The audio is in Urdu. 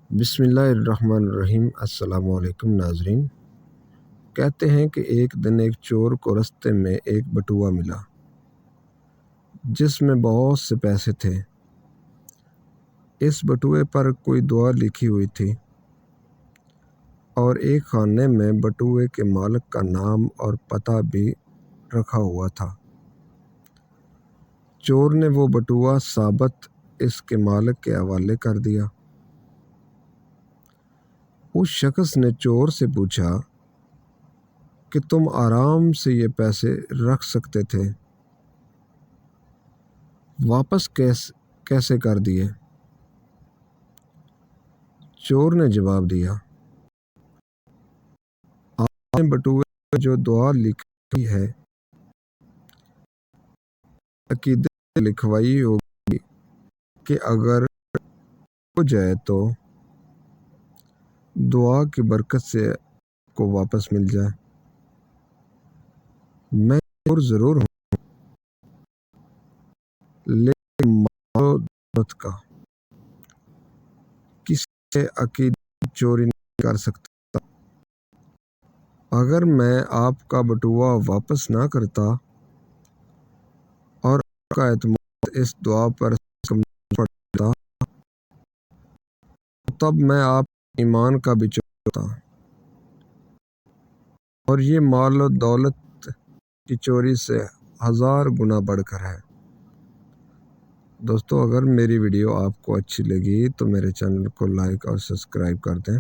بسم اللہ الرحمن الرحیم۔ السلام علیکم ناظرین۔ کہتے ہیں کہ ایک دن ایک چور کو رستے میں ایک بٹوا ملا جس میں بہت سے پیسے تھے۔ اس بٹوے پر کوئی دعا لکھی ہوئی تھی اور ایک خانے میں بٹوے کے مالک کا نام اور پتہ بھی رکھا ہوا تھا۔ چور نے وہ بٹوا ثابت اس کے مالک کے حوالے کر دیا۔ اس شخص نے چور سے پوچھا کہ تم آرام سے یہ پیسے رکھ سکتے تھے، واپس کیسے کر دیے؟ چور نے جواب دیا، آپ نے بٹوے میں جو دعا لکھی ہے عقیدے سے لکھوائی ہوگی کہ اگر ہو جائے تو دعا کی برکت سے کو واپس مل جائے۔ میں چور ضرور ہوں لیکن مال و دولت کا کسی سے عقیدے کی چوری نہیں کر سکتا۔ اگر میں آپ کا بٹوا واپس نہ کرتا اور آپ کا اعتماد اس دعا پر کمزور پڑتا تو تب میں آپ کے ایمان کا بھی چور ہوتا، اور یہ مال و دولت کی چوری سے 1000 گنا بڑھ کر ہے۔ دوستو، اگر میری ویڈیو آپ کو اچھی لگی تو میرے چینل کو لائک اور سبسکرائب کر دیں۔